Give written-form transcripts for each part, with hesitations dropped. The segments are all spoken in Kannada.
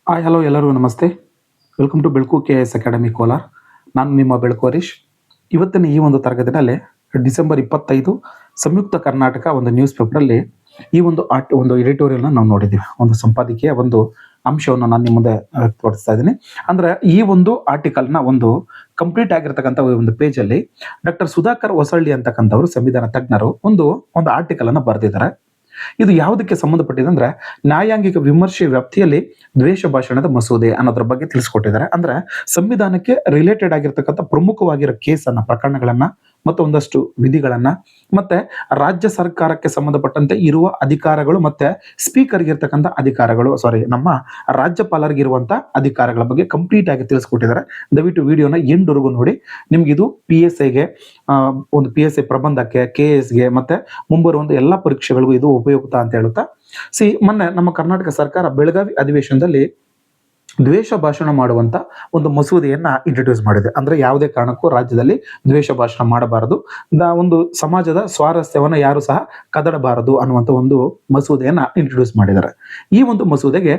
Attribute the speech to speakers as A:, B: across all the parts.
A: ಹಾಯ್ ಹಲೋ ಎಲ್ಲರಿಗೂ ನಮಸ್ತೆ. ವೆಲ್ಕಮ್ ಟು ಬೆಳಕು KS ಅಕಾಡೆಮಿ ಕೋಲಾರ. ನಾನು ನಿಮ್ಮ ಬೆಳಕು ಹರೀಶ್. ಇವತ್ತಿನ ಈ ಒಂದು ತರಗತಿನಲ್ಲಿ ಡಿಸೆಂಬರ್ 25 ಸಂಯುಕ್ತ ಕರ್ನಾಟಕ ಒಂದು ನ್ಯೂಸ್ ಪೇಪರಲ್ಲಿ ಈ ಒಂದು ಎಡಿಟೋರಿಯಲ್ನ ನಾವು ನೋಡಿದ್ದೀವಿ. ಒಂದು ಸಂಪಾದಕೀಯ ಒಂದು ಅಂಶವನ್ನು ನಾನು ನಿಮ್ಮ ಮುಂದೆ ವ್ಯಕ್ತಪಡಿಸ್ತಾ ಇದ್ದೀನಿ. ಅಂದ್ರೆ ಈ ಒಂದು ಆರ್ಟಿಕಲ್ನ ಒಂದು ಕಂಪ್ಲೀಟ್ ಆಗಿರ್ತಕ್ಕಂಥ ಒಂದು ಪೇಜಲ್ಲಿ ಡಾಕ್ಟರ್ ಸುಧಾಕರ್ ಹೊಸಳ್ಳಿ ಅಂತಕ್ಕಂಥವ್ರು ಸಂವಿಧಾನ ತಜ್ಞರು ಒಂದು ಆರ್ಟಿಕಲ್ ಅನ್ನು ಬರೆದಿದ್ದಾರೆ. ಇದು ಯಾವುದಕ್ಕೆ ಸಂಬಂಧಪಟ್ಟಿದೆ ಅಂದ್ರೆ ನ್ಯಾಯಾಂಗಿಕ ವಿಮರ್ಶೆ ವ್ಯಾಪ್ತಿಯಲ್ಲಿ ದ್ವೇಷ ಭಾಷಣದ ಮಸೂದೆ ಅನ್ನೋದ್ರ ಬಗ್ಗೆ ತಿಳಿಸ್ಕೊಟ್ಟಿದ್ದಾರೆ. ಅಂದ್ರೆ ಸಂವಿಧಾನಕ್ಕೆ ರಿಲೇಟೆಡ್ ಆಗಿರ್ತಕ್ಕಂಥ ಪ್ರಮುಖವಾಗಿರೋ ಪ್ರಕರಣಗಳನ್ನ ಮತ್ತು ಒಂದಷ್ಟು ವಿಧಿಗಳನ್ನ ಮತ್ತೆ ರಾಜ್ಯ ಸರ್ಕಾರಕ್ಕೆ ಸಂಬಂಧಪಟ್ಟಂತೆ ಇರುವ ಅಧಿಕಾರಗಳು ಮತ್ತೆ ಸ್ಪೀಕರ್ಗೆ ಇರ್ತಕ್ಕಂಥ ಅಧಿಕಾರಗಳು ನಮ್ಮ ರಾಜ್ಯಪಾಲರಿಗಿರುವಂತ ಅಧಿಕಾರಗಳ ಬಗ್ಗೆ ಕಂಪ್ಲೀಟ್ ಆಗಿ ತಿಳಿಸ್ಕೊಟ್ಟಿದ್ದಾರೆ. ದಯವಿಟ್ಟು ವಿಡಿಯೋನ ಎಂಡ್ವರೆಗೂ ನೋಡಿ. ನಿಮ್ಗೆ ಇದು PSIಗೆ ಒಂದು PSI ಪ್ರಬಂಧಕ್ಕೆ KSಗೆ ಮತ್ತೆ ಮುಂಬರುವ ಒಂದು ಎಲ್ಲಾ ಪರೀಕ್ಷೆಗಳಿಗೂ ಇದು ಉಪಯುಕ್ತ ಅಂತ ಹೇಳುತ್ತಾ ಮೊನ್ನೆ ನಮ್ಮ ಕರ್ನಾಟಕ ಸರ್ಕಾರ ಬೆಳಗಾವಿ ಅಧಿವೇಶನದಲ್ಲಿ ದ್ವೇಷ ಭಾಷಣ ಮಾಡುವಂತ ಒಂದು ಮಸೂದೆಯನ್ನ ಇಂಟ್ರೊಡ್ಯೂಸ್ ಮಾಡಿದೆ. ಅಂದ್ರೆ ಯಾವುದೇ ಕಾರಣಕ್ಕೂ ರಾಜ್ಯದಲ್ಲಿ ದ್ವೇಷ ಭಾಷಣ ಮಾಡಬಾರದು, ಒಂದು ಸಮಾಜದ ಸ್ವಾರಸ್ಯವನ್ನ ಯಾರು ಸಹ ಕದಡಬಾರದು ಅನ್ನುವಂತ ಒಂದು ಮಸೂದೆಯನ್ನ ಇಂಟ್ರೊಡ್ಯೂಸ್ ಮಾಡಿದ್ದಾರೆ. ಈ ಒಂದು ಮಸೂದೆಗೆ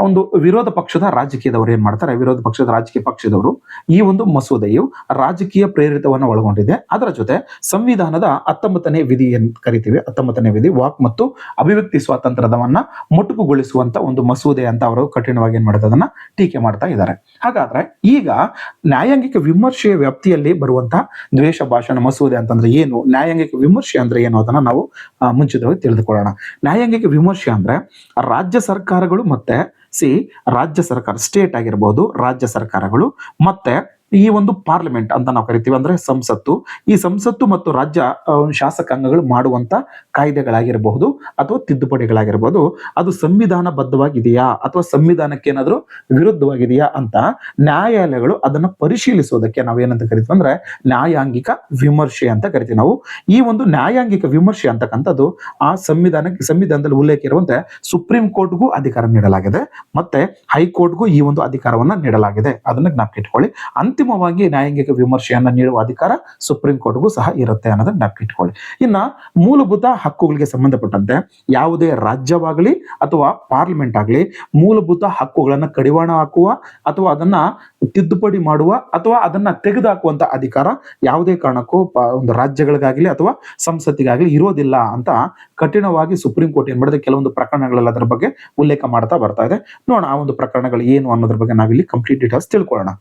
A: ಒಂದು ವಿರೋಧ ಪಕ್ಷದ ರಾಜಕೀಯದವರು ಏನ್ ಮಾಡ್ತಾರೆ, ವಿರೋಧ ಪಕ್ಷದ ರಾಜಕೀಯ ಪಕ್ಷದವರು ಈ ಒಂದು ಮಸೂದೆಯು ರಾಜಕೀಯ ಪ್ರೇರಿತವನ್ನ ಒಳಗೊಂಡಿದೆ. ಅದರ ಜೊತೆ ಸಂವಿಧಾನದ 19ನೇ ವಿಧಿ ಏನ್ ಕರಿತೀವಿ, 19ನೇ ವಿಧಿ ವಾಕ್ ಮತ್ತು ಅಭಿವ್ಯಕ್ತಿ ಸ್ವಾತಂತ್ರ್ಯವನ್ನ ಮೊಟಕುಗೊಳಿಸುವಂತ ಒಂದು ಮಸೂದೆ ಅಂತ ಅವರು ಕಠಿಣವಾಗಿ ಏನ್ ಮಾಡಿದ ಅದನ್ನ ಟೀಕೆ ಮಾಡ್ತಾ ಇದ್ದಾರೆ. ಹಾಗಾದ್ರೆ ಈಗ ನ್ಯಾಯಾಂಗಿಕ ವಿಮರ್ಶೆಯ ವ್ಯಾಪ್ತಿಯಲ್ಲಿ ಬರುವಂತಹ ದ್ವೇಷ ಭಾಷಣ ಮಸೂದೆ ಅಂತಂದ್ರೆ ಏನು, ನ್ಯಾಯಾಂಗಿಕ ವಿಮರ್ಶೆ ಅಂದ್ರೆ ಏನು ಅದನ್ನ ನಾವು ಮುಂಚಿತವಾಗಿ ತಿಳಿದುಕೊಳ್ಳೋಣ. ನ್ಯಾಯಾಂಗಿಕ ವಿಮರ್ಶೆ ಅಂದ್ರೆ ರಾಜ್ಯ ಸರ್ಕಾರಗಳು ಮತ್ತೆ ರಾಜ್ಯ ಸರ್ಕಾರ ಸ್ಟೇಟ್ ಆಗಿರಬಹುದು, ರಾಜ್ಯ ಸರ್ಕಾರಗಳು ಮತ್ತೆ ಈ ಒಂದು ಪಾರ್ಲಿಮೆಂಟ್ ಅಂತ ನಾವು ಕರಿತೀವಿ, ಅಂದ್ರೆ ಸಂಸತ್ತು, ಈ ಸಂಸತ್ತು ಮತ್ತು ರಾಜ್ಯ ಶಾಸಕಾಂಗಗಳು ಮಾಡುವಂತ ಕಾಯ್ದೆಗಳಾಗಿರಬಹುದು ಅಥವಾ ತಿದ್ದುಪಡಿಗಳಾಗಿರಬಹುದು, ಅದು ಸಂವಿಧಾನಬದ್ಧವಾಗಿದೆಯಾ ಅಥವಾ ಸಂವಿಧಾನಕ್ಕೆ ಏನಾದ್ರೂ ವಿರುದ್ಧವಾಗಿದೆಯಾ ಅಂತ ನ್ಯಾಯಾಲಯಗಳು ಅದನ್ನ ಪರಿಶೀಲಿಸೋದಕ್ಕೆ ನಾವೇನಂತ ಕರಿತೀವಿ ಅಂದ್ರೆ ನ್ಯಾಯಾಂಗಿಕ ವಿಮರ್ಶೆ ಅಂತ ಕರಿತೀವಿ ನಾವು. ಈ ಒಂದು ನ್ಯಾಯಾಂಗಿಕ ವಿಮರ್ಶೆ ಅಂತಕ್ಕಂಥದ್ದು ಆ ಸಂವಿಧಾನದಲ್ಲಿ ಉಲ್ಲೇಖ ಇರುವಂತೆ ಸುಪ್ರೀಂ ಕೋರ್ಟ್ಗೂ ಅಧಿಕಾರ ನೀಡಲಾಗಿದೆ ಮತ್ತೆ ಹೈಕೋರ್ಟ್ಗೂ ಈ ಒಂದು ಅಧಿಕಾರವನ್ನ ನೀಡಲಾಗಿದೆ. ಅದನ್ನ ಜ್ಞಾಪಕಿಟ್ಕೊಳ್ಳಿ. ಅಂತಿಮವಾಗಿ ನ್ಯಾಯಾಂಗಿಕ ವಿಮರ್ಶೆಯನ್ನ ನೀಡುವ ಅಧಿಕಾರ ಸುಪ್ರೀಂ ಕೋರ್ಟ್ಗೂ ಸಹ ಇರುತ್ತೆ ಅನ್ನೋದನ್ನ ಜ್ಞಾಪಕಿಟ್ಕೊಳ್ಳಿ. ಇನ್ನ ಮೂಲಭೂತ ಹಕ್ಕುಗಳಿಗೆ ಸಂಬಂಧಪಟ್ಟಂತೆ ಯಾವುದೇ ರಾಜ್ಯವಾಗಲಿ ಅಥವಾ ಪಾರ್ಲಿಮೆಂಟ್ ಆಗಲಿ ಮೂಲಭೂತ ಹಕ್ಕುಗಳನ್ನ ಕಡಿವಾಣ ಹಾಕುವ ಅಥವಾ ಅದನ್ನ ತಿದ್ದುಪಡಿ ಮಾಡುವ ಅಥವಾ ಅದನ್ನ ತೆಗೆದುಹಾಕುವಂತ ಅಧಿಕಾರ ಯಾವುದೇ ಕಾರಣಕ್ಕೂ ಒಂದು ರಾಜ್ಯಗಳಿಗಾಗಲಿ ಅಥವಾ ಸಂಸತ್ತಿಗಾಗಲಿ ಇರೋದಿಲ್ಲ ಅಂತ ಕಠಿಣವಾಗಿ ಸುಪ್ರೀಂ ಕೋರ್ಟ್ ಏನ್ ಮಾಡಿದೆ, ಕೆಲವೊಂದು ಪ್ರಕರಣಗಳೆಲ್ಲ ಅದರ ಬಗ್ಗೆ ಉಲ್ಲೇಖ ಮಾಡ್ತಾ ಬರ್ತಾ ಇದೆ. ನೋಡೋಣ ಆ ಒಂದು ಪ್ರಕರಣಗಳು ಏನು ಅನ್ನೋದ್ರ ಬಗ್ಗೆ ನಾವಿಲ್ಲಿ ಕಂಪ್ಲೀಟ್ ಡೀಟೇಲ್ಸ್ ತಿಳ್ಕೊಳ್ಳೋಣ.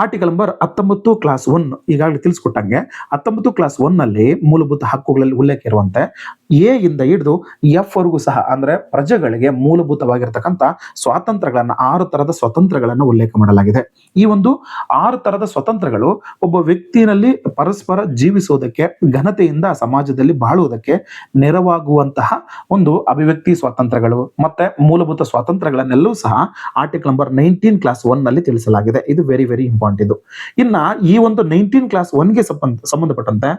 A: ಆರ್ಟಿಕಲ್ ನಂಬರ್ 19 ಕ್ಲಾಸ್ 1 ಈಗಾಗಲೇ ತಿಳಿಸ್ಕೊಟ್ಟಂಗೆ 19 ಕ್ಲಾಸ್ 1 ನಲ್ಲಿ ಮೂಲಭೂತ ಹಕ್ಕುಗಳಲ್ಲಿ ಉಲ್ಲೇಖ ಇರುವಂತೆ A ಇಂದ ಹಿಡಿದು F ವರೆಗೂ ಸಹ ಅಂದ್ರೆ ಪ್ರಜೆಗಳಿಗೆ ಮೂಲಭೂತವಾಗಿರ್ತಕ್ಕಂಥ ಸ್ವಾತಂತ್ರ್ಯಗಳನ್ನ 6 ತರದ ಸ್ವಾತಂತ್ರ್ಯಗಳನ್ನು ಉಲ್ಲೇಖ ಮಾಡಲಾಗಿದೆ. ಈ ಒಂದು 6 ತರದ ಸ್ವಾತಂತ್ರ್ಯಗಳು ಒಬ್ಬ ವ್ಯಕ್ತಿನಲ್ಲಿ ಪರಸ್ಪರ ಜೀವಿಸುವುದಕ್ಕೆ, ಘನತೆಯಿಂದ ಸಮಾಜದಲ್ಲಿ ಬಾಳುವುದಕ್ಕೆ ನೆರವಾಗುವಂತಹ ಒಂದು ಅಭಿವ್ಯಕ್ತಿ ಸ್ವಾತಂತ್ರ್ಯಗಳು ಮತ್ತೆ ಮೂಲಭೂತ ಸ್ವಾತಂತ್ರ್ಯಗಳನ್ನೆಲ್ಲೂ ಸಹ ಆರ್ಟಿಕಲ್ ನಂಬರ್ 19 ಕ್ಲಾಸ್ 1 ನಲ್ಲಿ ತಿಳಿಸಲಾಗಿದೆ. ಇದು ವೆರಿ ವೆರಿ ಇಂಪಾರ್ಟೆಂಟ್. ಇದು ಇನ್ನ ಈ ಒಂದು 19 ಕ್ಲಾಸ್ 1 ಗೆ ಸಂಬಂಧಪಟ್ಟಂತೆ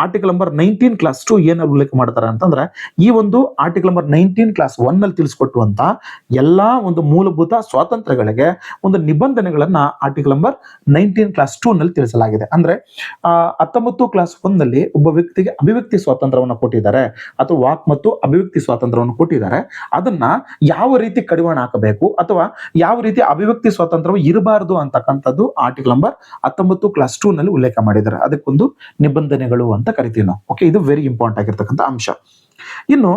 A: ಆರ್ಟಿಕಲ್ ನಂಬರ್ 19 ಕ್ಲಾಸ್ 2 ಏನ ಉಲ್ಲೇಖ ಮಾಡ್ತಾರೆ ಅಂತಂದ್ರೆ ಈ ಒಂದು ಆರ್ಟಿಕಲ್ ನಂಬರ್ 19 ಕ್ಲಾಸ್ 1 ನಲ್ಲಿ ತಿಳಿಸ್ಕೊಟ್ಟುವಂತ ಎಲ್ಲಾ ಒಂದು ಮೂಲಭೂತ ಸ್ವಾತಂತ್ರ್ಯಗಳಿಗೆ ಒಂದು ನಿಬಂಧನೆಗಳನ್ನ ಆರ್ಟಿಕಲ್ ನಂಬರ್ 19 ಕ್ಲಾಸ್ 2 ನಲ್ಲಿ ತಿಳಿಸಲಾಗಿದೆ. ಅಂದ್ರೆ 19 ಕ್ಲಾಸ್ 1 ನಲ್ಲಿ ಒಬ್ಬ ವ್ಯಕ್ತಿಗೆ ಅಭಿವ್ಯಕ್ತಿ ಸ್ವಾತಂತ್ರ್ಯವನ್ನು ಕೊಟ್ಟಿದ್ದಾರೆ ಅಥವಾ ವಾಕ್ ಮತ್ತು ಅಭಿವ್ಯಕ್ತಿ ಸ್ವಾತಂತ್ರ್ಯವನ್ನು ಕೊಟ್ಟಿದ್ದಾರೆ. ಅದನ್ನ ಯಾವ ರೀತಿ ಕಡಿವಾಣ ಹಾಕಬೇಕು ಅಥವಾ ಯಾವ ರೀತಿ ಅಭಿವ್ಯಕ್ತಿ ಸ್ವಾತಂತ್ರ್ಯವು ಇರಬಾರದು ಅಂತಕ್ಕಂಥದ್ದು ಆರ್ಟಿಕಲ್ ನಂಬರ್ 19 ಕ್ಲಾಸ್ 2 ನಲ್ಲಿ ಉಲ್ಲೇಖ ಮಾಡಿದ್ದಾರೆ. ಅದಕ್ಕೊಂದು ನಿಬಂಧನೆಗಳು ಅಂತ ಕರಿತೀವಿ ನಾವು. ಓಕೆ, ಇದು ವೆರಿ ಇಂಪಾರ್ಟೆಂಟ್ ಆಗಿರ್ತಕ್ಕಂಥ ಅಂಶ. ಇನ್ನು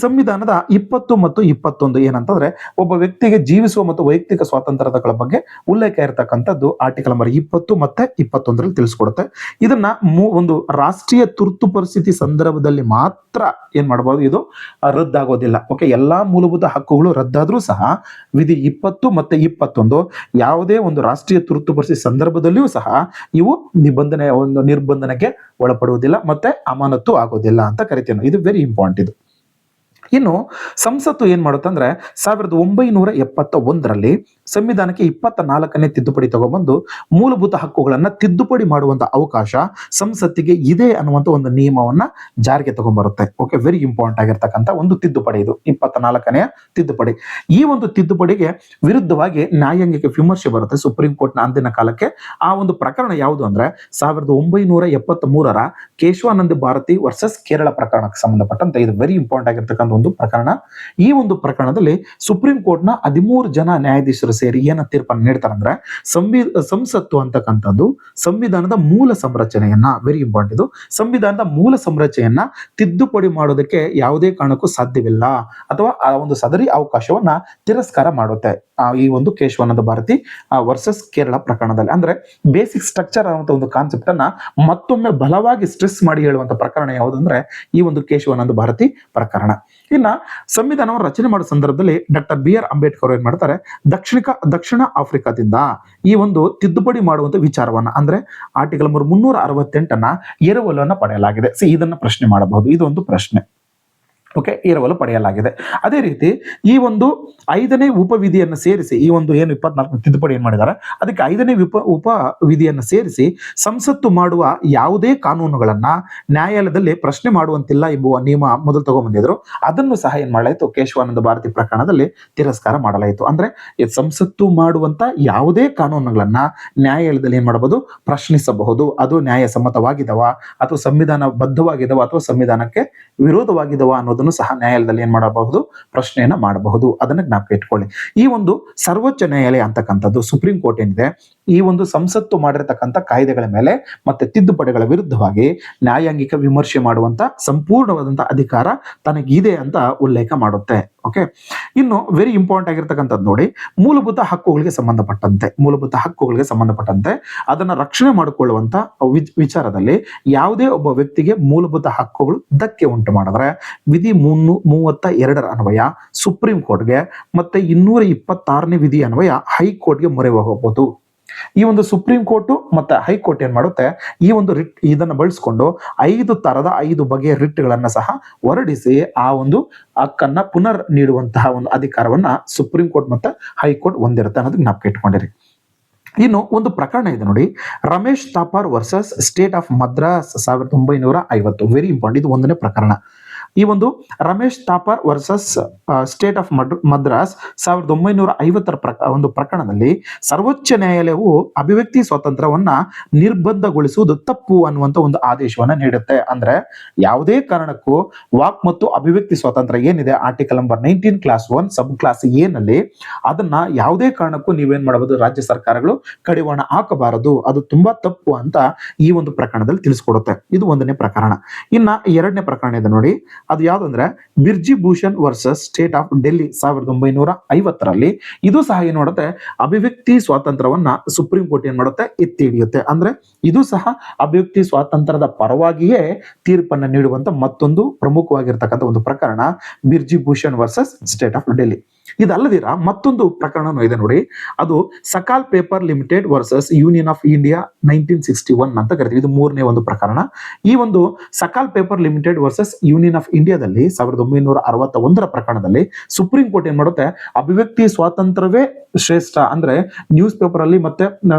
A: ಸಂವಿಧಾನದ 20 ಮತ್ತು 21 ಏನಂತಂದ್ರೆ ಒಬ್ಬ ವ್ಯಕ್ತಿಗೆ ಜೀವಿಸುವ ಮತ್ತು ವೈಯಕ್ತಿಕ ಸ್ವಾತಂತ್ರ್ಯಗಳ ಬಗ್ಗೆ ಉಲ್ಲೇಖ ಇರತಕ್ಕಂಥದ್ದು ಆರ್ಟಿಕಲ್ ನಂಬರ್ 20 ಮತ್ತೆ 21ರಲ್ಲಿ ತಿಳಿಸ್ಕೊಡುತ್ತೆ. ಇದನ್ನ ಒಂದು ರಾಷ್ಟ್ರೀಯ ತುರ್ತು ಪರಿಸ್ಥಿತಿ ಸಂದರ್ಭದಲ್ಲಿ ಮಾತ್ರ ಏನ್ ಮಾಡಬಹುದು, ಇದು ರದ್ದಾಗೋದಿಲ್ಲ. ಓಕೆ, ಎಲ್ಲಾ ಮೂಲಭೂತ ಹಕ್ಕುಗಳು ರದ್ದಾದ್ರೂ ಸಹ ವಿಧಿ 20 ಮತ್ತೆ 21 ಯಾವುದೇ ಒಂದು ರಾಷ್ಟ್ರೀಯ ತುರ್ತು ಪರಿಸ್ಥಿತಿ ಸಂದರ್ಭದಲ್ಲಿಯೂ ಸಹ ಇವು ನಿರ್ಬಂಧನಕ್ಕೆ ಒಳಪಡುವುದಿಲ್ಲ ಮತ್ತೆ ಅಮಾನತು ಆಗೋದಿಲ್ಲ ಅಂತ ಕರಿತೀವಿ. ಇದು ವೆರಿ ಇಂಪಾರ್ಟೆಂಟ್. ಇದು ಇನ್ನು ಸಂಸತ್ತು ಏನ್ ಮಾಡುತ್ತಂದ್ರೆ 1971ರಲ್ಲಿ ಸಂವಿಧಾನಕ್ಕೆ 24ನೇ ತಿದ್ದುಪಡಿ ತಗೊಂಡ್ಬಂದು ಮೂಲಭೂತ ಹಕ್ಕುಗಳನ್ನ ತಿದ್ದುಪಡಿ ಮಾಡುವಂತ ಅವಕಾಶ ಸಂಸತ್ತಿಗೆ ಇದೆ ಅನ್ನುವಂತ ಒಂದು ನಿಯಮವನ್ನ ಜಾರಿಗೆ ತಗೊಂಡ್ಬರುತ್ತೆ. ಓಕೆ, ವೆರಿ ಇಂಪಾರ್ಟೆಂಟ್ ಆಗಿರ್ತಕ್ಕಂಥ ಒಂದು ತಿದ್ದುಪಡಿ ಇದು 24ನೇ ತಿದ್ದುಪಡಿ. ಈ ಒಂದು ತಿದ್ದುಪಡಿಗೆ ವಿರುದ್ಧವಾಗಿ ನ್ಯಾಯಾಂಗಿಕ ವಿಮರ್ಶೆ ಬರುತ್ತೆ ಸುಪ್ರೀಂ ಕೋರ್ಟ್ನ ಅಂದಿನ ಕಾಲಕ್ಕೆ. ಆ ಒಂದು ಪ್ರಕರಣ ಯಾವುದು ಅಂದ್ರೆ 1973ರ ಕೇಶವಾನಂದ ಭಾರತಿ ವರ್ಸಸ್ ಕೇರಳ ಪ್ರಕರಣಕ್ಕೆ ಸಂಬಂಧಪಟ್ಟಂತೆ ಇದು ವೆರಿ ಇಂಪಾರ್ಟೆಂಟ್ ಆಗಿರ್ತಕ್ಕಂಥ ಒಂದು ಪ್ರಕರಣ. ಈ ಒಂದು ಪ್ರಕರಣದಲ್ಲಿ ಸುಪ್ರೀಂ ಕೋರ್ಟ್ನ 13 ಜನ ನ್ಯಾಯಾಧೀಶರು ಸೇರಿ ಏನ ತೀರ್ಪನ್ನು ನೀಡ್ತಾರೆ ಅಂದ್ರೆ ಸಂಸತ್ತು ಅಂತಕ್ಕಂಥದ್ದು ಸಂವಿಧಾನದ ಮೂಲ ಸಂರಚನೆಯನ್ನ, ವೆರಿ ಇಂಪಾರ್ಟೆಂಟ್ ಇದು, ಸಂವಿಧಾನದ ಮೂಲ ಸಂರಚನೆಯನ್ನ ತಿದ್ದುಪಡಿ ಮಾಡೋದಕ್ಕೆ ಯಾವುದೇ ಕಾರಣಕ್ಕೂ ಸಾಧ್ಯವಿಲ್ಲ ಅಥವಾ ಆ ಒಂದು ಸದರಿ ಅವಕಾಶವನ್ನ ತಿರಸ್ಕಾರ ಮಾಡುತ್ತೆ. ಈ ಒಂದು ಕೇಶವಾನಂದ ಭಾರತಿ ವರ್ಸಸ್ ಕೇರಳ ಪ್ರಕರಣದಲ್ಲಿ ಅಂದ್ರೆ ಬೇಸಿಕ್ ಸ್ಟ್ರಕ್ಚರ್ ಅನ್ನುವಂಥ ಒಂದು ಕಾನ್ಸೆಪ್ಟ್ ಅನ್ನ ಮತ್ತೊಮ್ಮೆ ಬಲವಾಗಿ ಸ್ಟ್ರೆಸ್ ಮಾಡಿ ಹೇಳುವಂತ ಪ್ರಕರಣ ಯಾವುದಂದ್ರೆ ಈ ಒಂದು ಕೇಶವಾನಂದ ಭಾರತಿ ಪ್ರಕರಣ. ಇನ್ನ ಸಂವಿಧಾನವನ್ನು ರಚನೆ ಮಾಡೋ ಸಂದರ್ಭದಲ್ಲಿ ಡಾಕ್ಟರ್ BR ಅಂಬೇಡ್ಕರ್ ಏನ್ ಮಾಡ್ತಾರೆ, ದಕ್ಷಿಣ ಆಫ್ರಿಕಾದಿಂದ ಈ ಒಂದು ತಿದ್ದುಪಡಿ ಮಾಡುವಂತ ವಿಚಾರವನ್ನ ಅಂದ್ರೆ ಆರ್ಟಿಕಲ್ 368 ಎರವಲನ್ನ ಪಡೆಯಲಾಗಿದೆ. ಇದನ್ನ ಪ್ರಶ್ನೆ ಮಾಡಬಹುದು, ಇದು ಒಂದು ಪ್ರಶ್ನೆ. ಓಕೆ, ಎರವಲು ಪಡೆಯಲಾಗಿದೆ. ಅದೇ ರೀತಿ ಈ ಒಂದು 5ನೇ ಉಪವಿಧಿಯನ್ನು ಸೇರಿಸಿ, ಈ ಒಂದು ಏನು 24 ತಿದ್ದುಪಡಿ ಏನ್ ಮಾಡಿದ್ದಾರೆ ಅದಕ್ಕೆ 5ನೇ ಉಪ ವಿಧಿಯನ್ನು ಸೇರಿಸಿ ಸಂಸತ್ತು ಮಾಡುವ ಯಾವುದೇ ಕಾನೂನುಗಳನ್ನ ನ್ಯಾಯಾಲಯದಲ್ಲಿ ಪ್ರಶ್ನೆ ಮಾಡುವಂತಿಲ್ಲ ಎಂಬುವ ನಿಯಮ ಮೊದಲು ತಗೊಂಡ್ಬಂದಿದ್ರು. ಅದನ್ನು ಸಹ ಏನ್ ಮಾಡಲಾಯಿತು, ಕೇಶವಾನಂದ ಭಾರತಿ ಪ್ರಕರಣದಲ್ಲಿ ತಿರಸ್ಕಾರ ಮಾಡಲಾಯಿತು. ಅಂದ್ರೆ ಸಂಸತ್ತು ಮಾಡುವಂತ ಯಾವುದೇ ಕಾನೂನುಗಳನ್ನ ನ್ಯಾಯಾಲಯದಲ್ಲಿ ಏನ್ ಮಾಡಬಹುದು, ಪ್ರಶ್ನಿಸಬಹುದು. ಅದು ನ್ಯಾಯಸಮ್ಮತವಾಗಿದವ ಅಥವಾ ಸಂವಿಧಾನ ಬದ್ಧವಾಗಿದವ ಅಥವಾ ಸಂವಿಧಾನಕ್ಕೆ ವಿರೋಧವಾಗಿದವ ಅನ್ನೋದು ಸಹ ನ್ಯಾಯಾಲಯದಲ್ಲಿ ಏನ್ ಮಾಡಬಹುದು, ಪ್ರಶ್ನೆಯನ್ನ ಮಾಡಬಹುದು. ಅದನ್ನ ಜ್ಞಾಪಕ ಇಟ್ಕೊಳ್ಳಿ. ಈ ಒಂದು ಸರ್ವೋಚ್ಚ ನ್ಯಾಯಾಲಯ ಅಂತಕ್ಕಂಥದ್ದು ಸುಪ್ರೀಂ ಕೋರ್ಟ್ ಏನಿದೆ, ಈ ಒಂದು ಸಂಸತ್ತು ಮಾಡಿರತಕ್ಕಂಥ ಕಾಯ್ದೆಗಳ ಮೇಲೆ ಮತ್ತೆ ತಿದ್ದುಪಡಿಗಳ ವಿರುದ್ಧವಾಗಿ ನ್ಯಾಯಾಂಗಿಕ ವಿಮರ್ಶೆ ಮಾಡುವಂತ ಸಂಪೂರ್ಣವಾದಂತಹ ಅಧಿಕಾರ ತನಗಿದೆ ಅಂತ ಉಲ್ಲೇಖ ಮಾಡುತ್ತೆ. ಓಕೆ, ಇನ್ನು ವೆರಿ ಇಂಪಾರ್ಟೆಂಟ್ ಆಗಿರ್ತಕ್ಕಂಥದ್ದು ನೋಡಿ, ಮೂಲಭೂತ ಹಕ್ಕುಗಳಿಗೆ ಸಂಬಂಧಪಟ್ಟಂತೆ ಅದನ್ನ ರಕ್ಷಣೆ ಮಾಡಿಕೊಳ್ಳುವಂತ ವಿಚಾರದಲ್ಲಿ ಯಾವುದೇ ಒಬ್ಬ ವ್ಯಕ್ತಿಗೆ ಮೂಲಭೂತ ಹಕ್ಕುಗಳು ಧಕ್ಕೆ ಉಂಟು ಮಾಡಿದ್ರೆ ವಿಧಿ 332 ಅನ್ವಯ ಸುಪ್ರೀಂ ಕೋರ್ಟ್ಗೆ ಮತ್ತೆ 226ನೇ ವಿಧಿ ಅನ್ವಯ ಹೈಕೋರ್ಟ್ಗೆ ಮೊರೆ ಹೋಗಬಹುದು. ಈ ಒಂದು ಸುಪ್ರೀಂ ಕೋರ್ಟ್ ಮತ್ತೆ ಹೈಕೋರ್ಟ್ ಏನ್ ಮಾಡುತ್ತೆ, ಈ ಒಂದು ರಿಟ್ ಇದನ್ನ ಬಳಸಿಕೊಂಡು 5 ಬಗೆಯ ರಿಟ್ಗಳನ್ನ ಸಹ ಹೊರಡಿಸಿ ಆ ಒಂದು ಹಕ್ಕನ್ನ ಪುನರ್ ನೀಡುವಂತಹ ಒಂದು ಅಧಿಕಾರವನ್ನ ಸುಪ್ರೀಂ ಕೋರ್ಟ್ ಮತ್ತೆ ಹೈಕೋರ್ಟ್ ಹೊಂದಿರುತ್ತೆ ಅನ್ನೋದು ಜ್ಞಾಪಕ ಇಟ್ಕೊಂಡಿರಿ. ಇನ್ನು ಒಂದು ಪ್ರಕರಣ ಇದೆ ನೋಡಿ, Ramesh Thapar versus state of Madras 1950, very important. ಇದು 1ನೇ ಪ್ರಕರಣ. ಈ ಒಂದು Ramesh Thapar versus state of Madras 1950 ಒಂದು ಪ್ರಕರಣದಲ್ಲಿ ಸರ್ವೋಚ್ಚ ನ್ಯಾಯಾಲಯವು ಅಭಿವ್ಯಕ್ತಿ ಸ್ವಾತಂತ್ರ್ಯವನ್ನ ನಿರ್ಬಂಧಗೊಳಿಸುವುದು ತಪ್ಪು ಅನ್ನುವಂತ ಒಂದು ಆದೇಶವನ್ನ ನೀಡುತ್ತೆ. ಅಂದ್ರೆ ಯಾವುದೇ ಕಾರಣಕ್ಕೂ ವಾಕ್ ಮತ್ತು ಅಭಿವ್ಯಕ್ತಿ ಸ್ವಾತಂತ್ರ್ಯ ಏನಿದೆ article number 19 class 1 sub class A ನಲ್ಲಿ ಅದನ್ನ ಯಾವುದೇ ಕಾರಣಕ್ಕೂ ನೀವೇನ್ ಮಾಡಬಹುದು, ರಾಜ್ಯ ಸರ್ಕಾರಗಳು ಕಡಿವಾಣ ಹಾಕಬಾರದು, ಅದು ತುಂಬಾ ತಪ್ಪು ಅಂತ ಈ ಒಂದು ಪ್ರಕರಣದಲ್ಲಿ ತಿಳಿಸ್ಕೊಡುತ್ತೆ. ಇದು 1ನೇ ಪ್ರಕರಣ. ಇನ್ನ 2ನೇ ಪ್ರಕರಣ ಇದೆ ನೋಡಿ, ಅದು ಯಾವ್ದಂದ್ರೆ Brij Bhushan versus state of Delhi 1950ರಲ್ಲಿ. ಇದು ಸಹ ಏನ್ ಮಾಡುತ್ತೆ, ಅಭಿವ್ಯಕ್ತಿ ಸ್ವಾತಂತ್ರ್ಯವನ್ನ ಸುಪ್ರೀಂ ಕೋರ್ಟ್ ಏನ್ ಮಾಡುತ್ತೆ, ಎತ್ತಿ ಹಿಡಿಯುತ್ತೆ. ಅಂದ್ರೆ ಇದು ಸಹ ಅಭಿವ್ಯಕ್ತಿ ಸ್ವಾತಂತ್ರ್ಯದ ಪರವಾಗಿಯೇ ತೀರ್ಪನ್ನು ನೀಡುವಂತ ಮತ್ತೊಂದು ಪ್ರಮುಖವಾಗಿರ್ತಕ್ಕಂಥ ಒಂದು ಪ್ರಕರಣ Brij Bhushan versus state of Delhi. ಇದಲ್ಲದಿರ ಮತ್ತೊಂದು ಪ್ರಕರಣನೂ ಇದೆ ನೋಡಿ, ಅದು Sakal paper limited versus union of India 1961 ಅಂತ ಕರಿತೀವಿ. ಇದು 3ನೇ ಒಂದು ಪ್ರಕರಣ. ಈ ಒಂದು Sakal paper limited versus union of ಇಂಡಿಯಾದಲ್ಲಿ 1961ರ ಪ್ರಕರಣದಲ್ಲಿ ಸುಪ್ರೀಂ ಕೋರ್ಟ್ ಏನ್ ಮಾಡುತ್ತೆ, ಅಭಿವ್ಯಕ್ತಿ ಸ್ವಾತಂತ್ರ್ಯವೇ ಶ್ರೇಷ್ಠ. ಅಂದ್ರೆ ನ್ಯೂಸ್ ಪೇಪರ್ ಅಲ್ಲಿ ಮತ್ತೆ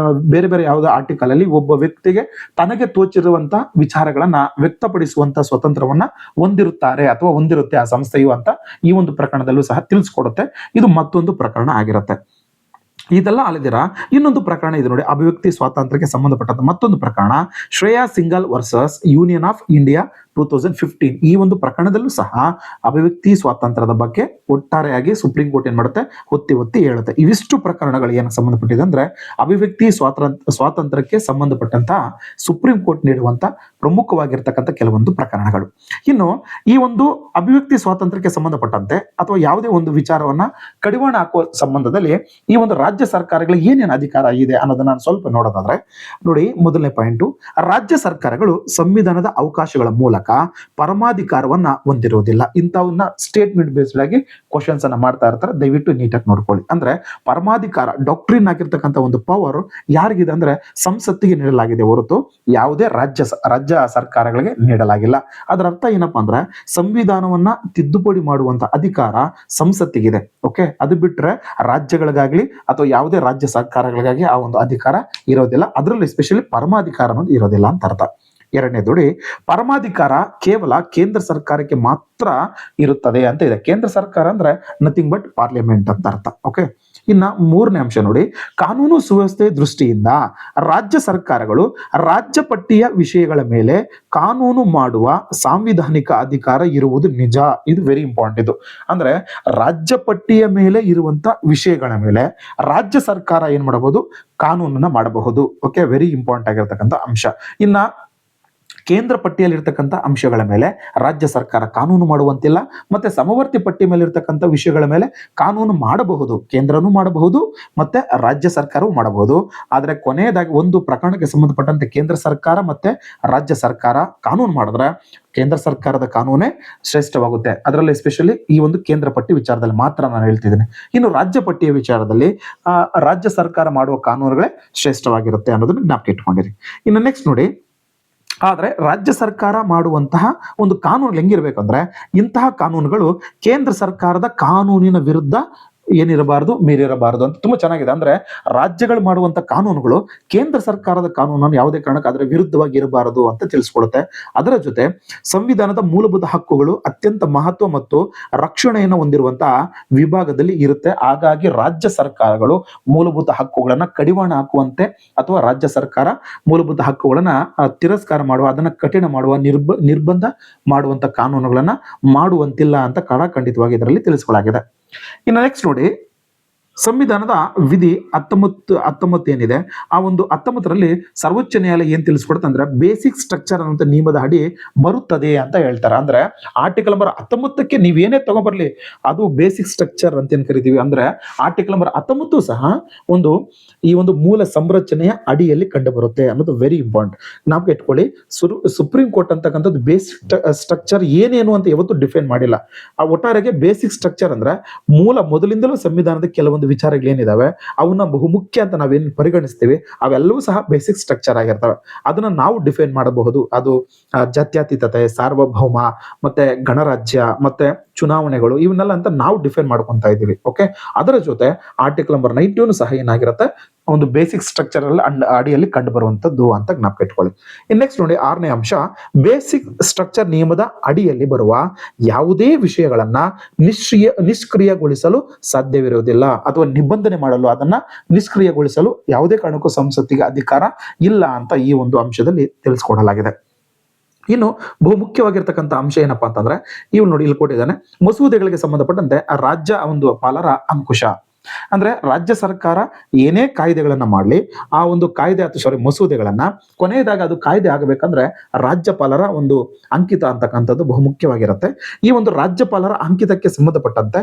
A: ಬೇರೆ ಬೇರೆ ಯಾವುದೋ ಆರ್ಟಿಕಲ್ ಅಲ್ಲಿ ಒಬ್ಬ ವ್ಯಕ್ತಿಗೆ ತನಗೆ ತೋಚಿರುವಂತ ವಿಚಾರಗಳನ್ನ ವ್ಯಕ್ತಪಡಿಸುವಂತ ಸ್ವತಂತ್ರವನ್ನ ಹೊಂದಿರುತ್ತಾರೆ ಅಥವಾ ಹೊಂದಿರುತ್ತೆ ಆ ಸಂಸ್ಥೆಯು ಅಂತ ಈ ಒಂದು ಪ್ರಕರಣದಲ್ಲೂ ಸಹ ತಿಳಿಸ್ಕೊಡುತ್ತೆ. ಇದು ಮತ್ತೊಂದು ಪ್ರಕರಣ ಆಗಿರುತ್ತೆ. ಇದೆಲ್ಲ ಅಲ್ಲದಿರ ಇನ್ನೊಂದು ಪ್ರಕರಣ ಇದೆ ನೋಡಿ, ಅಭಿವ್ಯಕ್ತಿ ಸ್ವಾತಂತ್ರ್ಯಕ್ಕೆ ಸಂಬಂಧಪಟ್ಟಂತ ಮತ್ತೊಂದು ಪ್ರಕರಣ Shreya single versus union of India 2015. ಈ ಒಂದು ಪ್ರಕರಣದಲ್ಲೂ ಸಹ ಅಭಿವ್ಯಕ್ತಿ ಸ್ವಾತಂತ್ರ್ಯದ ಬಗ್ಗೆ ಒಟ್ಟಾರೆಯಾಗಿ ಸುಪ್ರೀಂ ಕೋರ್ಟ್ ಏನ್ ಮಾಡುತ್ತೆ, ಒತ್ತಿ ಹೇಳುತ್ತೆ. ಇವಿಷ್ಟು ಪ್ರಕರಣಗಳು ಏನಕ್ಕೆ ಸಂಬಂಧಪಟ್ಟಿದೆ ಅಂದ್ರೆ ಅಭಿವ್ಯಕ್ತಿ ಸ್ವಾತಂತ್ರ್ಯಕ್ಕೆ ಸಂಬಂಧಪಟ್ಟಂತಹ ಸುಪ್ರೀಂ ಕೋರ್ಟ್ ನೀಡುವಂತ ಪ್ರಮುಖವಾಗಿರ್ತಕ್ಕಂಥ ಕೆಲವೊಂದು ಪ್ರಕರಣಗಳು. ಇನ್ನು ಈ ಒಂದು ಅಭಿವ್ಯಕ್ತಿ ಸ್ವಾತಂತ್ರ್ಯಕ್ಕೆ ಸಂಬಂಧಪಟ್ಟಂತೆ ಅಥವಾ ಯಾವುದೇ ಒಂದು ವಿಚಾರವನ್ನ ಕಡಿವಾಣ ಹಾಕುವ ಸಂಬಂಧದಲ್ಲಿ ಈ ಒಂದು ರಾಜ್ಯ ಸರ್ಕಾರಗಳಿಗೆ ಏನೇನು ಅಧಿಕಾರ ಇದೆ ಅನ್ನೋದನ್ನ ನಾನು ಸ್ವಲ್ಪ ನೋಡೋದಾದ್ರೆ ನೋಡಿ, ಮೊದಲನೇ ಪಾಯಿಂಟು, ರಾಜ್ಯ ಸರ್ಕಾರಗಳು ಸಂವಿಧಾನದ ಅವಕಾಶಗಳ ಮೂಲಕ ಮೂಲಕ ಪರಮಾಧಿಕಾರವನ್ನ ಹೊಂದಿರುವುದಿಲ್ಲ. ಇಂಥವನ್ನ ಸ್ಟೇಟ್ಮೆಂಟ್ ಬೇಸ್ಡ್ ಆಗಿ ಕ್ವಶನ್ಸ್ ಅನ್ನ ಮಾಡ್ತಾ ಇರ್ತಾರೆ, ದಯವಿಟ್ಟು ನೀಟಾಗಿ ನೋಡ್ಕೊಳ್ಳಿ. ಅಂದ್ರೆ ಪರಮಾಧಿಕಾರ ಡಾಕ್ಟ್ರಿನ್ ಆಗಿರ್ತಕ್ಕಂಥ ಒಂದು ಪವರ್ ಯಾರಿಗಿದೆ ಅಂದ್ರೆ ಸಂಸತ್ತಿಗೆ ನೀಡಲಾಗಿದೆ ಹೊರತು ಯಾವುದೇ ರಾಜ್ಯ ಸರ್ಕಾರಗಳಿಗೆ ನೀಡಲಾಗಿಲ್ಲ. ಅದರ ಅರ್ಥ ಏನಪ್ಪಾ ಅಂದ್ರೆ ಸಂವಿಧಾನವನ್ನ ತಿದ್ದುಪಡಿ ಮಾಡುವಂತ ಅಧಿಕಾರ ಸಂಸತ್ತಿಗಿದೆ. ಓಕೆ, ಅದು ಬಿಟ್ರೆ ರಾಜ್ಯಗಳಿಗಾಗ್ಲಿ ಅಥವಾ ಯಾವುದೇ ರಾಜ್ಯ ಸರ್ಕಾರಗಳಿಗಾಗಿ ಆ ಒಂದು ಅಧಿಕಾರ ಇರೋದಿಲ್ಲ. ಅದರಲ್ಲಿ ಎಸ್ಪೆಷಲಿ ಪರಮಾಧಿಕಾರ ಅನ್ನೋದು ಇರೋದಿಲ್ಲ ಅಂತ ಅರ್ಥ. ಎರಡನೇದು, ಪರಮಾಧಿಕಾರ ಕೇವಲ ಕೇಂದ್ರ ಸರ್ಕಾರಕ್ಕೆ ಮಾತ್ರ ಇರುತ್ತದೆ ಅಂತ ಇದೆ. ಕೇಂದ್ರ ಸರ್ಕಾರ ಅಂದ್ರೆ ನಥಿಂಗ್ ಬಟ್ ಪಾರ್ಲಿಮೆಂಟ್ ಅಂತ ಅರ್ಥ. ಓಕೆ, ಇನ್ನ ಮೂರನೇ ಅಂಶ ನೋಡಿ, ಕಾನೂನು ಸುವ್ಯವಸ್ಥೆ ದೃಷ್ಟಿಯಿಂದ ರಾಜ್ಯ ಸರ್ಕಾರಗಳು ರಾಜ್ಯ ಪಟ್ಟಿಯ ವಿಷಯಗಳ ಮೇಲೆ ಕಾನೂನು ಮಾಡುವ ಸಾಂವಿಧಾನಿಕ ಅಧಿಕಾರ ಇರುವುದು ನಿಜ. ಇದು ವೆರಿ ಇಂಪಾರ್ಟೆಂಟ್. ಇದು ಅಂದ್ರೆ ರಾಜ್ಯ ಪಟ್ಟಿಯ ಮೇಲೆ ಇರುವಂತ ವಿಷಯಗಳ ಮೇಲೆ ರಾಜ್ಯ ಸರ್ಕಾರ ಏನ್ ಮಾಡಬಹುದು, ಕಾನೂನನ್ನ ಮಾಡಬಹುದು. ಓಕೆ, ವೆರಿ ಇಂಪಾರ್ಟೆಂಟ್ ಆಗಿರ್ತಕ್ಕಂಥ ಅಂಶ. ಇನ್ನ ಕೇಂದ್ರ ಪಟ್ಟಿಯಲ್ಲಿ ಇರ್ತಕ್ಕಂಥ ಅಂಶಗಳ ಮೇಲೆ ರಾಜ್ಯ ಸರ್ಕಾರ ಕಾನೂನು ಮಾಡುವಂತಿಲ್ಲ, ಮತ್ತೆ ಸಮವರ್ತಿ ಪಟ್ಟಿ ಮೇಲೆ ಇರ್ತಕ್ಕಂಥ ವಿಷಯಗಳ ಮೇಲೆ ಕಾನೂನು ಮಾಡಬಹುದು, ಕೇಂದ್ರನೂ ಮಾಡಬಹುದು ಮತ್ತೆ ರಾಜ್ಯ ಸರ್ಕಾರವೂ ಮಾಡಬಹುದು. ಆದ್ರೆ ಕೊನೆಯದಾಗಿ ಒಂದು ಪ್ರಕರಣಕ್ಕೆ ಸಂಬಂಧಪಟ್ಟಂತೆ ಕೇಂದ್ರ ಸರ್ಕಾರ ಮತ್ತೆ ರಾಜ್ಯ ಸರ್ಕಾರ ಕಾನೂನು ಮಾಡಿದ್ರೆ ಕೇಂದ್ರ ಸರ್ಕಾರದ ಕಾನೂನೇ ಶ್ರೇಷ್ಠವಾಗುತ್ತೆ. ಅದರಲ್ಲಿ ಎಸ್ಪೆಷಲಿ ಈ ಒಂದು ಕೇಂದ್ರ ಪಟ್ಟಿ ವಿಚಾರದಲ್ಲಿ ಮಾತ್ರ ನಾನು ಹೇಳ್ತಿದ್ದೀನಿ. ಇನ್ನು ರಾಜ್ಯ ಪಟ್ಟಿಯ ವಿಚಾರದಲ್ಲಿ ರಾಜ್ಯ ಸರ್ಕಾರ ಮಾಡುವ ಕಾನೂನುಗಳೇ ಶ್ರೇಷ್ಠವಾಗಿರುತ್ತೆ ಅನ್ನೋದನ್ನ ಜ್ಞಾಪಕ ಇಟ್ಕೊಂಡಿರಿ. ಇನ್ನು ನೆಕ್ಸ್ಟ್ ನೋಡಿ, ಆದ್ರೆ ರಾಜ್ಯ ಸರ್ಕಾರ ಮಾಡುವಂತಹ ಒಂದು ಕಾನೂನು ಹೆಂಗಿರ್ಬೇಕಂದ್ರೆ ಇಂತಹ ಕಾನೂನುಗಳು ಕೇಂದ್ರ ಸರ್ಕಾರದ ಕಾನೂನಿನ ವಿರುದ್ಧ ಏನಿರಬಾರದು, ಮೀರಿರಬಾರದು ಅಂತ ತುಂಬಾ ಚೆನ್ನಾಗಿದೆ. ಅಂದ್ರೆ ರಾಜ್ಯಗಳು ಮಾಡುವಂತ ಕಾನೂನುಗಳು ಕೇಂದ್ರ ಸರ್ಕಾರದ ಕಾನೂನನ್ನು ಯಾವುದೇ ಕಾರಣಕ್ಕೆ ಅದರ ವಿರುದ್ಧವಾಗಿ ಇರಬಾರದು ಅಂತ ತಿಳಿಸ್ಕೊಡುತ್ತೆ. ಅದರ ಜೊತೆ ಸಂವಿಧಾನದ ಮೂಲಭೂತ ಹಕ್ಕುಗಳು ಅತ್ಯಂತ ಮಹತ್ವ ಮತ್ತು ರಕ್ಷಣೆಯನ್ನು ಹೊಂದಿರುವಂತಹ ವಿಭಾಗದಲ್ಲಿ ಇರುತ್ತೆ. ಹಾಗಾಗಿ ರಾಜ್ಯ ಸರ್ಕಾರಗಳು ಮೂಲಭೂತ ಹಕ್ಕುಗಳನ್ನ ಕಡಿವಾಣ ಹಾಕುವಂತೆ ಅಥವಾ ರಾಜ್ಯ ಸರ್ಕಾರ ಮೂಲಭೂತ ಹಕ್ಕುಗಳನ್ನ ತಿರಸ್ಕಾರ ಮಾಡುವ, ಅದನ್ನ ಕಠಿಣ ಮಾಡುವ, ನಿರ್ಬಂಧ ಮಾಡುವಂತ ಕಾನೂನುಗಳನ್ನ ಮಾಡುವಂತಿಲ್ಲ ಅಂತ ಖಂಡಿತವಾಗಿ ಇದರಲ್ಲಿ ತಿಳಿಸ್ಕೊಳ್ಳಲಾಗಿದೆ. ಇನ್ನು ನೆಕ್ಸ್ಟ್ ನೋಡಿ, ಸಂವಿಧಾನದ ವಿಧಿ 19 ಏನಿದೆ, ಆ ಒಂದು 19ರಲ್ಲಿ ಸರ್ವೋಚ್ಚ ನ್ಯಾಯಾಲಯ ಏನ್ ತಿಳಿಸ್ಕೊಡುತ್ತೆ ಅಂದ್ರೆ ಬೇಸಿಕ್ ಸ್ಟ್ರಕ್ಚರ್ ಅನ್ನುವಂಥ ನಿಯಮದ ಅಡಿ ಬರುತ್ತದೆ ಅಂತ ಹೇಳ್ತಾರೆ. ಅಂದ್ರೆ ಆರ್ಟಿಕಲ್ ನಂಬರ್ 19ಕ್ಕೆ ನೀವೇನೇ ತಗೊಂಡ್ಬರ್ಲಿ ಅದು ಬೇಸಿಕ್ ಸ್ಟ್ರಕ್ಚರ್ ಅಂತ ಏನ್ ಕರಿತೀವಿ. ಅಂದ್ರೆ ಆರ್ಟಿಕಲ್ ನಂಬರ್ 19 ಸಹ ಈ ಒಂದು ಮೂಲ ಸಂರಚನೆಯ ಅಡಿಯಲ್ಲಿ ಕಂಡು ಬರುತ್ತೆ ಅನ್ನೋದು ವೆರಿ ಇಂಪಾರ್ಟೆಂಟ್. ನಾವು ಇಟ್ಕೊಳ್ಳಿ, ಸುಪ್ರೀಂ ಕೋರ್ಟ್ ಅಂತಕ್ಕಂಥದ್ದು ಬೇಸಿಕ್ ಸ್ಟ್ರಕ್ಚರ್ ಏನೇನು ಅಂತ ಯಾವತ್ತೂ ಡಿಫೈನ್ ಮಾಡಿಲ್ಲ. ಆ ಒಟ್ಟಾರೆಗೆ ಬೇಸಿಕ್ ಸ್ಟ್ರಕ್ಚರ್ ಅಂದ್ರೆ ಮೊದಲಿಂದಲೂ ಸಂವಿಧಾನದ ಕೆಲವೊಂದು ವಿಚಾರಗಳೇನಿದಾವೆ ಅವನ್ನ ಬಹುಮುಖ್ಯ ಅಂತ ನಾವೇನ್ ಪರಿಗಣಿಸ್ತೀವಿ ಅವೆಲ್ಲವೂ ಸಹ ಬೇಸಿಕ್ ಸ್ಟ್ರಕ್ಚರ್ ಆಗಿರ್ತವೆ. ಅದನ್ನ ನಾವು ಡಿಫೈನ್ ಮಾಡಬಹುದು. ಅದು ಜಾತ್ಯತೀತತೆ, ಸಾರ್ವಭೌಮ, ಮತ್ತೆ ಗಣರಾಜ್ಯ, ಮತ್ತೆ ಚುನಾವಣೆಗಳು, ಇವನ್ನೆಲ್ಲ ಅಂತ ನಾವು ಡಿಫೈನ್ ಮಾಡ್ಕೊಂತ ಇದೀವಿ. ಓಕೆ, ಅದರ ಜೊತೆ ಆರ್ಟಿಕಲ್ ನಂಬರ್ 19 ಸಹ ಏನಾಗಿರುತ್ತೆ, ಒಂದು ಬೇಸಿಕ್ ಸ್ಟ್ರಕ್ಚರ್ ಅಡಿಯಲ್ಲಿ ಕಂಡು ಬರುವಂತದ್ದು ಅಂತ ಜ್ಞಾಪಕ ಇಟ್ಕೊಳ್ಳಿ. ನೆಕ್ಸ್ಟ್ ನೋಡಿ, 6ನೇ ಅಂಶ, ಬೇಸಿಕ್ ಸ್ಟ್ರಕ್ಚರ್ ನಿಯಮದ ಅಡಿಯಲ್ಲಿ ಬರುವ ಯಾವುದೇ ವಿಷಯಗಳನ್ನ ನಿಷ್ಕ್ರಿಯಗೊಳಿಸಲು ಸಾಧ್ಯವಿರುವುದಿಲ್ಲ ಅಥವಾ ನಿಬಂಧನೆ ಮಾಡಲು, ಅದನ್ನ ನಿಷ್ಕ್ರಿಯಗೊಳಿಸಲು ಯಾವುದೇ ಕಾರಣಕ್ಕೂ ಸಂಸತ್ತಿಗೆ ಅಧಿಕಾರ ಇಲ್ಲ ಅಂತ ಈ ಒಂದು ಅಂಶದಲ್ಲಿ ತಿಳಿಸ್ಕೊಡಲಾಗಿದೆ. ಇನ್ನು ಬಹುಮುಖ್ಯವಾಗಿರ್ತಕ್ಕಂಥ ಅಂಶ ಏನಪ್ಪಾ ಅಂತಂದ್ರೆ ಇವ್ ನೋಡಿ, ಇಲ್ಲಿ ಕೊಟ್ಟಿದ್ದಾನೆ, ಮಸೂದೆಗಳಿಗೆ ಸಂಬಂಧಪಟ್ಟಂತೆ ರಾಜ್ಯ ಒಂದು ಪಾಲರ ಅಂಕುಶ. ಅಂದ್ರೆ ರಾಜ್ಯ ಸರ್ಕಾರ ಏನೇ ಕಾಯ್ದೆಗಳನ್ನ ಮಾಡ್ಲಿ, ಆ ಒಂದು ಕಾಯ್ದೆ ಅಥವಾ ಮಸೂದೆಗಳನ್ನ ಕೊನೆಯದಾಗ ಅದು ಕಾಯ್ದೆ ಆಗಬೇಕಂದ್ರೆ ರಾಜ್ಯಪಾಲರ ಒಂದು ಅಂಕಿತ ಅಂತಕ್ಕಂಥದ್ದು ಬಹುಮುಖ್ಯವಾಗಿರುತ್ತೆ. ಈ ಒಂದು ರಾಜ್ಯಪಾಲರ ಅಂಕಿತಕ್ಕೆ ಸಂಬಂಧಪಟ್ಟಂತೆ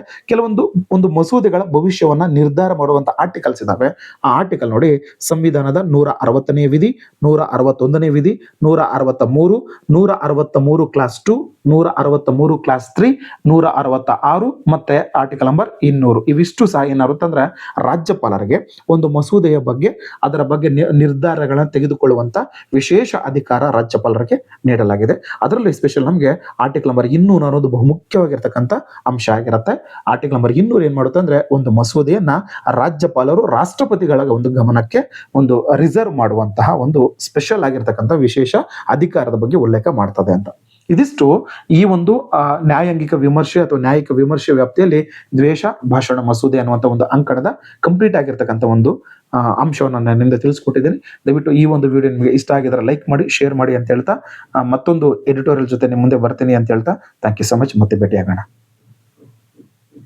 A: ಒಂದು ಮಸೂದೆಗಳ ಭವಿಷ್ಯವನ್ನ ನಿರ್ಧಾರ ಮಾಡುವಂತ ಆರ್ಟಿಕಲ್ಸ್ ಇದಾವೆ. ಆ ಆರ್ಟಿಕಲ್ ನೋಡಿ, ಸಂವಿಧಾನದ 160ನೇ ವಿಧಿ, 161ನೇ ವಿಧಿ, 163, 163 ಕ್ಲಾಸ್ 2, 163 ಕ್ಲಾಸ್ 3, 166 ಮತ್ತೆ ಆರ್ಟಿಕಲ್ ನಂಬರ್ 200 ಇವಿಷ್ಟು ಸಹ ಏನಾಗುತ್ತಂದ್ರೆ ರಾಜ್ಯಪಾಲರಿಗೆ ಒಂದು ಮಸೂದೆಯ ಬಗ್ಗೆ ಅದರ ಬಗ್ಗೆ ನಿರ್ಧಾರಗಳನ್ನು ತೆಗೆದುಕೊಳ್ಳುವಂತ ವಿಶೇಷ ಅಧಿಕಾರ ರಾಜ್ಯಪಾಲರಿಗೆ ನೀಡಲಾಗಿದೆ. ಅದರಲ್ಲಿ ಸ್ಪೆಷಲ್ ನಮಗೆ ಆರ್ಟಿಕಲ್ ನಂಬರ್ 200 ಅನ್ನೋದು ಬಹುಮುಖ್ಯವಾಗಿರ್ತಕ್ಕಂಥ ಅಂಶ ಆಗಿರುತ್ತೆ. ಆರ್ಟಿಕಲ್ ನಂಬರ್ 200 ಏನ್ ಮಾಡುತ್ತೆ ಅಂದ್ರೆ ಒಂದು ಮಸೂದೆಯನ್ನ ರಾಜ್ಯಪಾಲರು ರಾಷ್ಟ್ರಪತಿಗಳ ಒಂದು ಗಮನಕ್ಕೆ ಒಂದು ರಿಸರ್ವ್ ಮಾಡುವಂತಹ ಒಂದು ಸ್ಪೆಷಲ್ ಆಗಿರ್ತಕ್ಕಂಥ ವಿಶೇಷ ಅಧಿಕಾರದ ಬಗ್ಗೆ ಉಲ್ಲೇಖ ಮಾಡ್ತದೆ ಅಂತ. ಇದಿಷ್ಟು ಈ ಒಂದು ನ್ಯಾಯಾಂಗಿಕ ವಿಮರ್ಶೆ ಅಥವಾ ನ್ಯಾಯಿಕ ವಿಮರ್ಶೆ ವ್ಯಾಪ್ತಿಯಲ್ಲಿ ದ್ವೇಷ ಭಾಷಣ ಮಸೂದೆ ಅನ್ನುವಂಥ ಒಂದು ಅಂಕಣದ ಕಂಪ್ಲೀಟ್ ಆಗಿರ್ತಕ್ಕಂಥ ಒಂದು ಅಂಶವನ್ನು ನಾನು ನಿಮ್ಮಿಂದ ತಿಳಿಸ್ಕೊಟ್ಟಿದ್ದೀನಿ. ದಯವಿಟ್ಟು ಈ ಒಂದು ವಿಡಿಯೋ ನಿಮಗೆ ಇಷ್ಟ ಆಗಿದ್ರೆ ಲೈಕ್ ಮಾಡಿ, ಶೇರ್ ಮಾಡಿ ಅಂತ ಹೇಳ್ತಾ ಮತ್ತೊಂದು ಎಡಿಟೋರಿಯಲ್ ಜೊತೆ ನಿಮ್ಮ ಮುಂದೆ ಬರ್ತೀನಿ ಅಂತ ಹೇಳ್ತಾ ಥ್ಯಾಂಕ್ ಯು ಸೊ ಮಚ್. ಮತ್ತೆ ಭೇಟಿಯಾಗೋಣ.